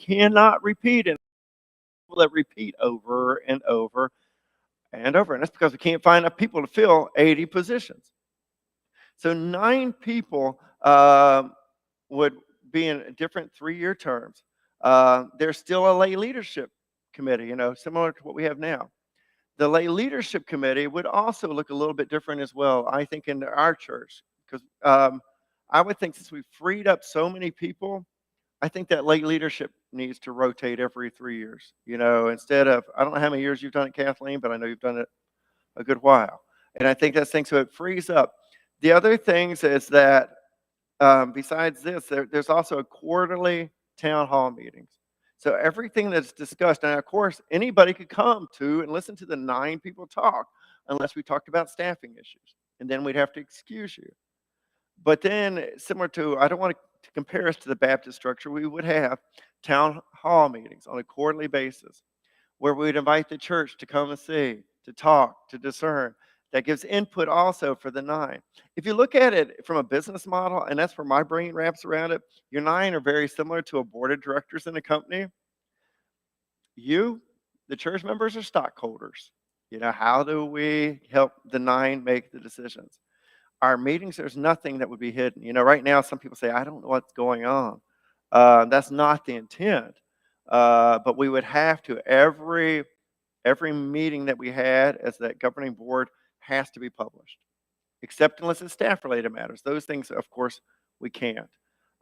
cannot repeat, and people that repeat over and over and over. And that's because we can't find enough people to fill 80 positions. So 9 people would be in different 3-year terms. There's still a lay leadership committee, similar to what we have now. The lay leadership committee would also look a little bit different as well, I think, in our church. Because I would think since we've freed up so many people, I think that lay leadership needs to rotate every 3 years. Instead of, I don't know how many years you've done it, Kathleen, but I know you've done it a good while. And I think that's thing, so it frees up. The other things is that besides this, there's also a quarterly town hall meetings. So everything that's discussed, and of course, anybody could come to and listen to the 9 people talk, unless we talked about staffing issues, and then we'd have to excuse you. But then, similar to, I don't want to compare us to the Baptist structure, we would have town hall meetings on a quarterly basis, where we'd invite the church to come and see, to talk, to discern. That gives input also for the 9. If you look at it from a business model, and that's where my brain wraps around it, your 9 are very similar to a board of directors in a company. You, the church members, are stockholders. How do we help the 9 make the decisions? Our meetings, there's nothing that would be hidden. Right now, some people say, I don't know what's going on. That's not the intent. But we would have to, every meeting that we had as that governing board has to be published, except unless it's staff-related matters. Those things, of course, we can't.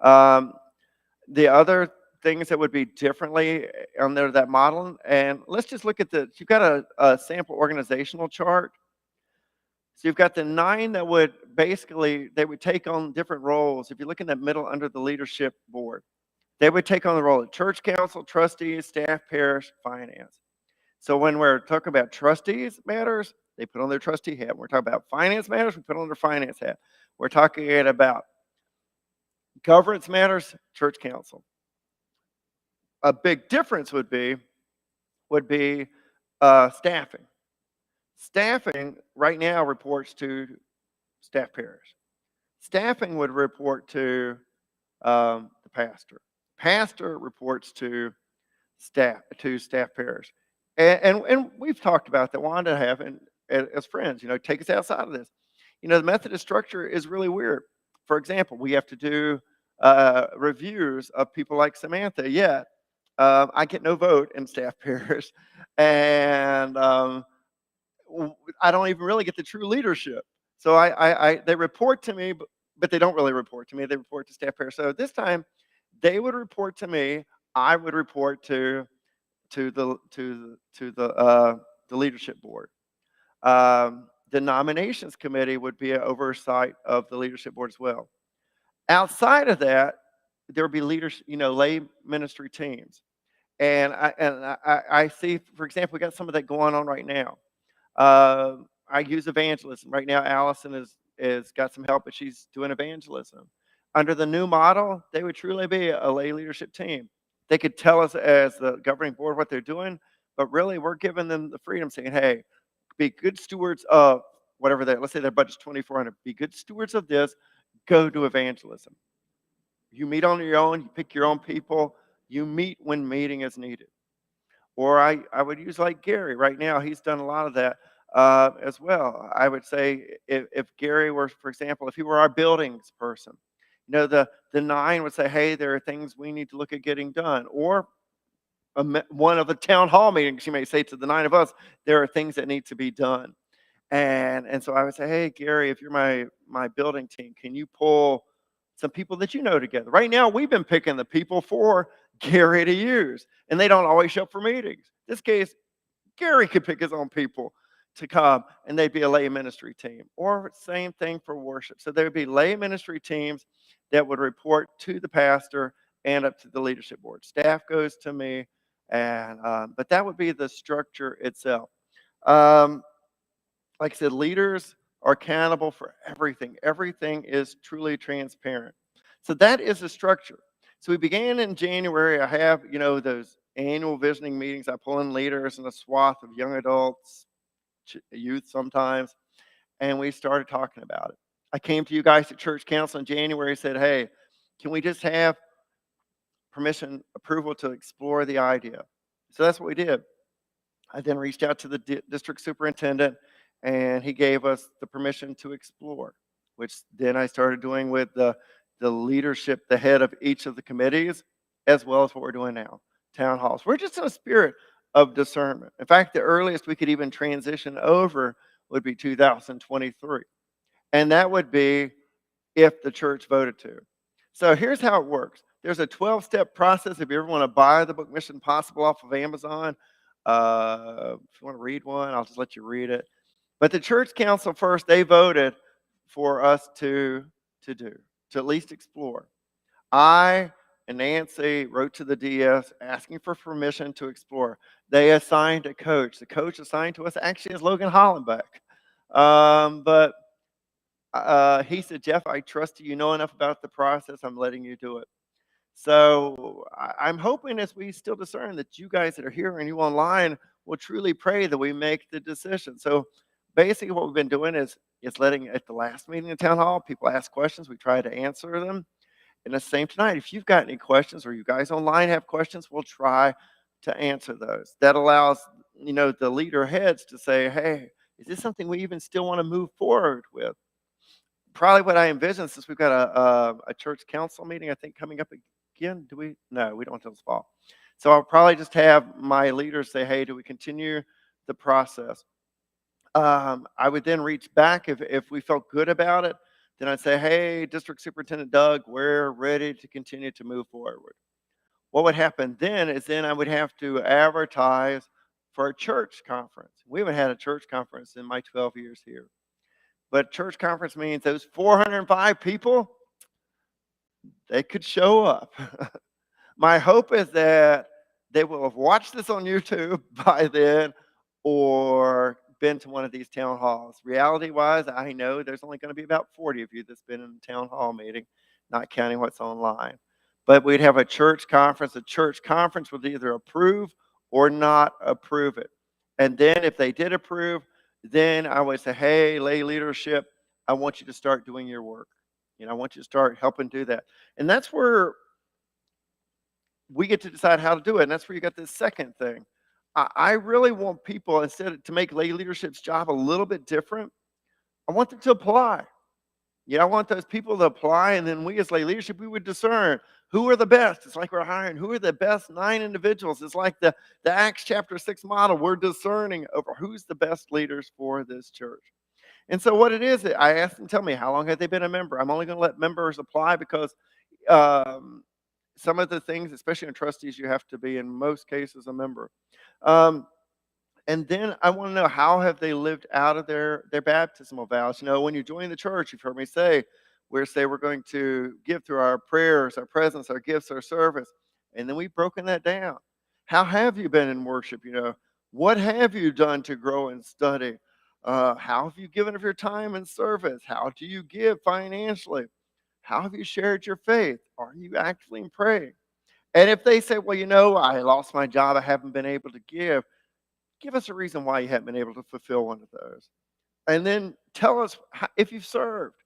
The other things that would be differently under that model, and let's just look at you've got a sample organizational chart. So you've got the 9 that would basically, they would take on different roles. If you look in that middle under the leadership board, they would take on the role of church council, trustees, staff, parish, finance. So when we're talking about trustees matters, they put on their trustee hat. When we're talking about finance matters, we put on their finance hat. We're talking about governance matters, church council. A big difference would be staffing. Staffing right now reports to staff parish. Staffing would report to the pastor. Pastor reports to staff parish. And we've talked about that. Wanda having as friends, take us outside of this. The Methodist structure is really weird. For example, we have to do reviews of people like Samantha. Yet I get no vote in staff parish, and I don't even really get the true leadership. So they report to me, but they don't really report to me. They report to staff parish. So this time, they would report to me. I would report to the leadership board. The nominations committee would be an oversight of the leadership board as well. Outside of that, there would be leadership, lay ministry teams. And I see, for example, we got some of that going on right now. I use evangelism. Right now, Allison is got some help, but she's doing evangelism. Under the new model, they would truly be a lay leadership team. They could tell us as the governing board what they're doing, but really we're giving them the freedom saying, hey, be good stewards of whatever let's say their budget's $2,400. Be good stewards of this. Go do evangelism. You meet on your own. You pick your own people. You meet when meeting is needed. Or I would use like Gary. Right now, he's done a lot of that as well. I would say if Gary were, for example, if he were our buildings person, the 9 would say, hey, there are things we need to look at getting done. Or one of the town hall meetings, you may say to the 9 of us, there are things that need to be done. And so I would say, hey, Gary, if you're my building team, can you pull some people that you know together? Right now, we've been picking the people for Gary to use, and they don't always show up for meetings. In this case, Gary could pick his own people to come, and they'd be a lay ministry team. Or same thing for worship. So there would be lay ministry teams that would report to the pastor and up to the leadership board. Staff goes to me, and but that would be the structure itself. Like I said, leaders are accountable for everything. Everything is truly transparent. So that is the structure. So we began in January. I have, those annual visioning meetings. I pull in leaders and a swath of young adults, youth sometimes, and we started talking about it. I came to you guys at church council in January and said, hey, can we just have permission, approval to explore the idea. So that's what we did. I then reached out to the district superintendent, and he gave us the permission to explore, which then I started doing with the leadership, the head of each of the committees, as well as what we're doing now, town halls. We're just in a spirit of discernment. In fact, the earliest we could even transition over would be 2023, and that would be if the church voted to. So here's how it works. There's a 12-step process. If you ever want to buy the book Mission Possible off of Amazon, if you want to read one, I'll just let you read it. But the church council first, they voted for us to do, to at least explore. I and Nancy wrote to the DS asking for permission to explore. They assigned a coach. The coach assigned to us actually is Logan Hollenbeck. But he said, Jeff, I trust you. You know enough about the process. I'm letting you do it. So I'm hoping as we still discern that you guys that are here and you online will truly pray that we make the decision. So basically what we've been doing is letting at the last meeting in town hall, people ask questions. We try to answer them. And the same tonight, if you've got any questions or you guys online have questions, we'll try to answer those. That allows, the leader heads to say, hey, is this something we even still want to move forward with? Probably what I envision, since we've got a church council meeting, I think, coming up again. Do we? No, we don't until this fall. So I'll probably just have my leaders say, hey, do we continue the process? I would then reach back if we felt good about it. Then I'd say, hey, District Superintendent Doug, we're ready to continue to move forward. What would happen then is I would have to advertise for a church conference. We haven't had a church conference in my 12 years here. But church conference means those 405 people, they could show up. My hope is that they will have watched this on YouTube by then or been to one of these town halls. Reality-wise, I know there's only going to be about 40 of you that's been in a town hall meeting, not counting what's online. But we'd have a church conference. A church conference would either approve or not approve it. And then if they did approve, then I would say, hey, lay leadership, I want you to start doing your work. I want you to start helping do that. And that's where we get to decide how to do it. And that's where you got this second thing. I really want people, instead of to make lay leadership's job a little bit different, I want them to apply. I want those people to apply, and then we as lay leadership, we would discern who are the best. It's like we're hiring who are the best 9 individuals. It's like the Acts chapter 6 model. We're discerning over who's the best leaders for this church. And so what it is, I asked them, tell me, how long have they been a member? I'm only going to let members apply because some of the things, especially in trustees, you have to be, in most cases, a member. And then I want to know, how have they lived out of their baptismal vows? When you join the church, you've heard me say, we're going to give through our prayers, our presence, our gifts, our service. And then we've broken that down. How have you been in worship? What have you done to grow and study? How have you given of your time and service? How do you give financially? How have you shared your faith? Are you actually praying? And if they say, well, I lost my job, I haven't been able to give us a reason why you haven't been able to fulfill one of those. And then tell us if you've served.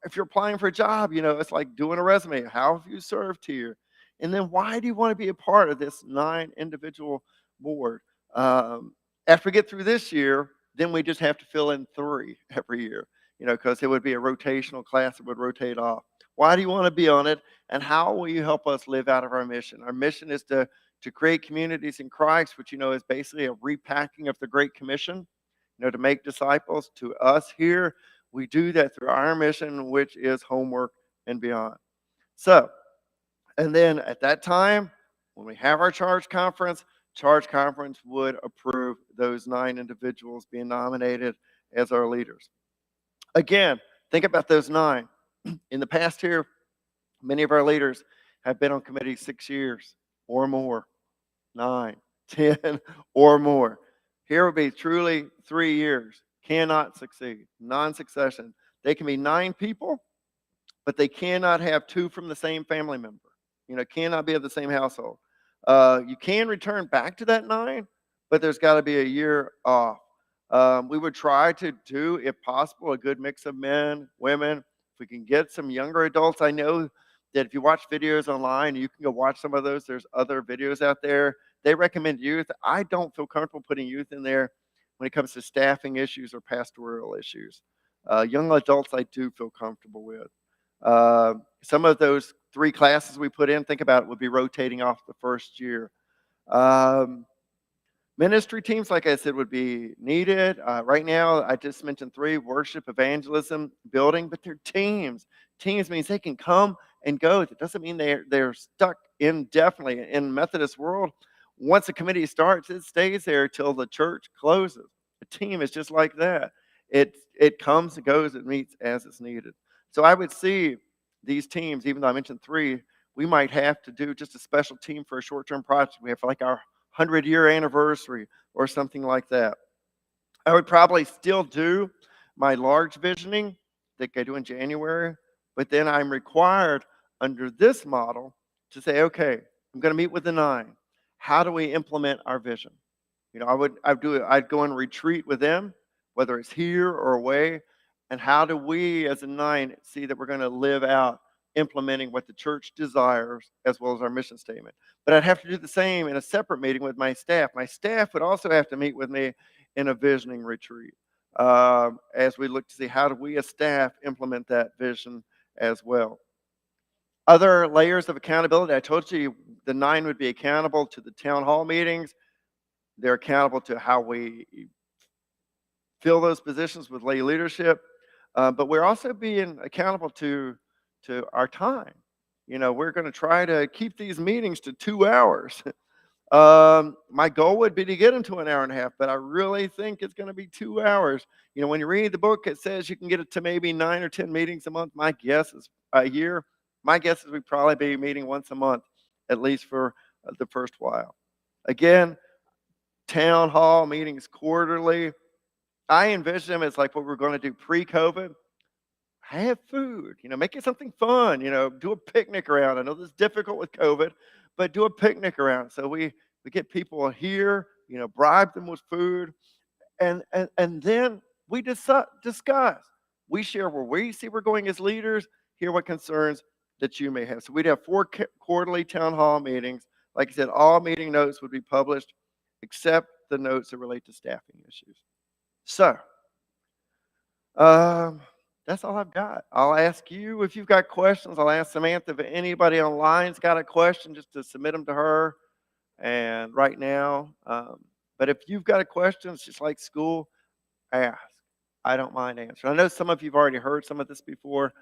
If you're applying for a job, it's like doing a resume. How have you served here? And then why do you want to be a part of this 9 individual board? After we get through this year, then we just have to fill in 3 every year, because it would be a rotational class that would rotate off. Why do you want to be on it? And how will you help us live out of our mission? Our mission is to create communities in Christ, which, is basically a repacking of the Great Commission, to make disciples. To us here, we do that through our mission, which is homework and beyond. So, and then at that time, when we have our charge conference would approve those 9 individuals being nominated as our leaders. Again, think about those 9. In the past here, many of our leaders have been on committee 6 years or more, 9, 10 or more. Here would be truly 3 years. Cannot succeed. Non-succession. They can be 9 people, but they cannot have 2 from the same family member. Cannot be of the same household. You can return back to that 9, but there's got to be a year off. We would try to do, if possible, a good mix of men, women. If we can get some younger adults, I know that if you watch videos online, you can go watch some of those. There's other videos out there. They recommend youth. I don't feel comfortable putting youth in there when it comes to staffing issues or pastoral issues. Young adults, I do feel comfortable with. Some of those 3 classes we put in, think about it, would be rotating off the first year. Um, Ministry teams, like I said, would be needed. Right now, I just mentioned 3: worship, evangelism, building, but they're teams. Teams means they can come and go. That doesn't mean they're stuck indefinitely. In Methodist world, once a committee starts, it stays there till the church closes. A team is just like that. It comes and goes, it meets as it's needed. So I would see these teams, even though I mentioned 3, we might have to do just a special team for a short-term project. We have like our 100-year anniversary or something like that. I would probably still do my large visioning that I do in January, but then I'm required under this model to say, okay, I'm going to meet with the 9. How do we implement our vision? I'd go and retreat with them, whether it's here or away. And how do we as a 9 see that we're going to live out implementing what the church desires as well as our mission statement? But I'd have to do the same in a separate meeting with my staff. My staff would also have to meet with me in a visioning retreat as we look to see how do we as staff implement that vision as well. Other layers of accountability, I told you the 9 would be accountable to the town hall meetings. They're accountable to how we fill those positions with lay leadership, but we're also being accountable to our time. We're going to try to keep these meetings to 2 hours. My goal would be to get them to an hour and a half, but I really think it's going to be 2 hours. When you read the book, it says you can get it to maybe 9 or 10 meetings a month. My guess is a year. My guess is we'd probably be meeting once a month, at least for the first while. Again, town hall meetings quarterly. I envision them as like what we're going to do pre-COVID. Have food, make it something fun, do a picnic around. I know this is difficult with COVID, but do a picnic around. So we get people here, bribe them with food, and then we discuss. We share where we see we're going as leaders, hear what concerns that you may have. So we'd have 4 quarterly town hall meetings. Like I said, all meeting notes would be published except the notes that relate to staffing issues. So, that's all I've got. I'll ask you if you've got questions. I'll ask Samantha if anybody online's got a question, just to submit them to her. And right now, but if you've got a question, it's just like school, ask. I don't mind answering. I know some of you've already heard some of this before,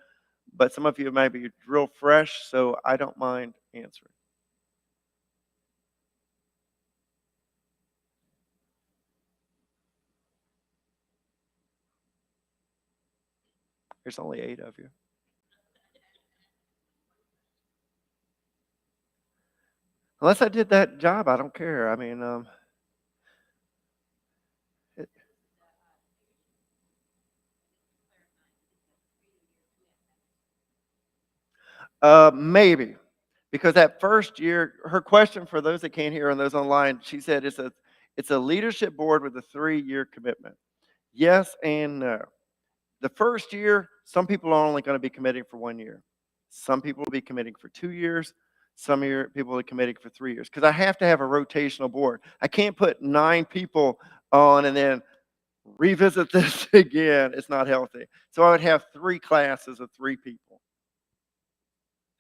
but some of you may be real fresh, so I don't mind answering. There's only 8 of you. Unless I did that job, I don't care. I mean, it, maybe. Because that first year, her question for those that can't hear and those online, she said it's a leadership board with a 3-year commitment. Yes and no. The first year, some people are only going to be committing for 1 year. Some people will be committing for 2 years. People will be committing for 3 years. Because I have to have a rotational board. I can't put 9 people on and then revisit this again. It's not healthy. So I would have 3 classes of 3 people.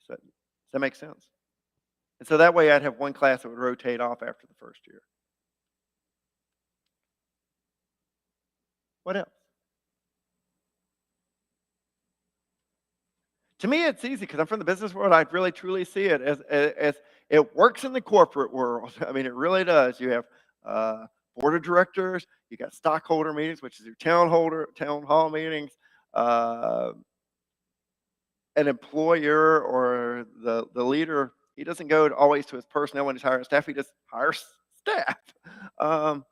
Does that make sense? And so that way I'd have 1 class that would rotate off after the first year. What else? To me, it's easy because I'm from the business world. I really truly see it as it works in the corporate world. I mean, it really does. You have board of directors, you got stockholder meetings, which is your town hall meetings. Uh, an employer or the leader, he doesn't go always to his personnel when he's hiring staff. He just hires staff. Um,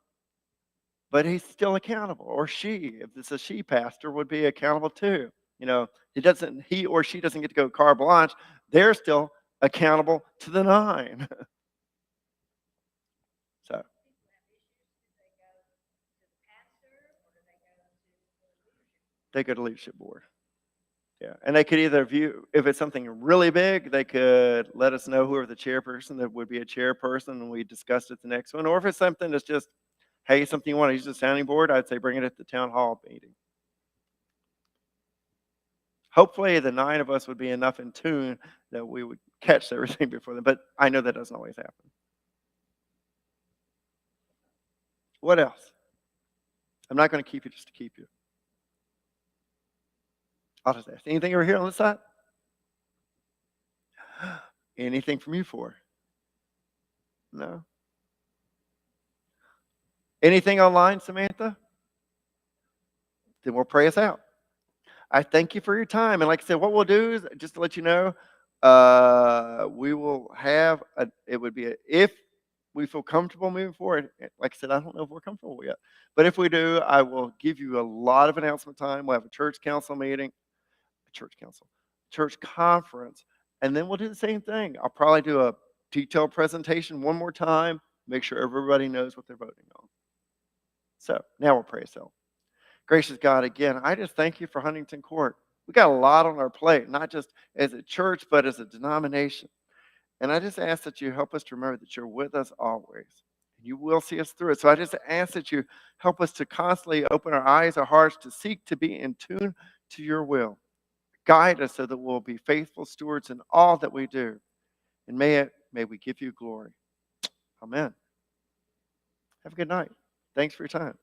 but he's still accountable, or she, if it's a she pastor, would be accountable too. He or she doesn't get to go carte blanche. They're still accountable to the 9. So they go to leadership board. Yeah, and they could either view, if it's something really big, they could let us know whoever the chairperson that would be a chairperson, and we discussed it the next one. Or if it's something that's just, hey, something you want to use the sounding board, I'd say bring it at the town hall meeting. Hopefully, the 9 of us would be enough in tune that we would catch everything before them, but I know that doesn't always happen. What else? I'm not going to keep you just to keep you. I'll just ask. Anything over here on this side? Anything from you four? No? Anything online, Samantha? Then we'll pray us out. I thank you for your time. And like I said, what we'll do is, just to let you know, we will have, it would be, if we feel comfortable moving forward, like I said, I don't know if we're comfortable yet. But if we do, I will give you a lot of announcement time. We'll have a church council meeting, church conference, and then we'll do the same thing. I'll probably do a detailed presentation one more time, make sure everybody knows what they're voting on. So now we'll pray. So, gracious God, again, I just thank you for Huntington Court. We got a lot on our plate, not just as a church, but as a denomination. And I just ask that you help us to remember that you're with us always. You will see us through it. So I just ask that you help us to constantly open our eyes, our hearts, to seek to be in tune to your will. Guide us so that we'll be faithful stewards in all that we do. And may we give you glory. Amen. Have a good night. Thanks for your time.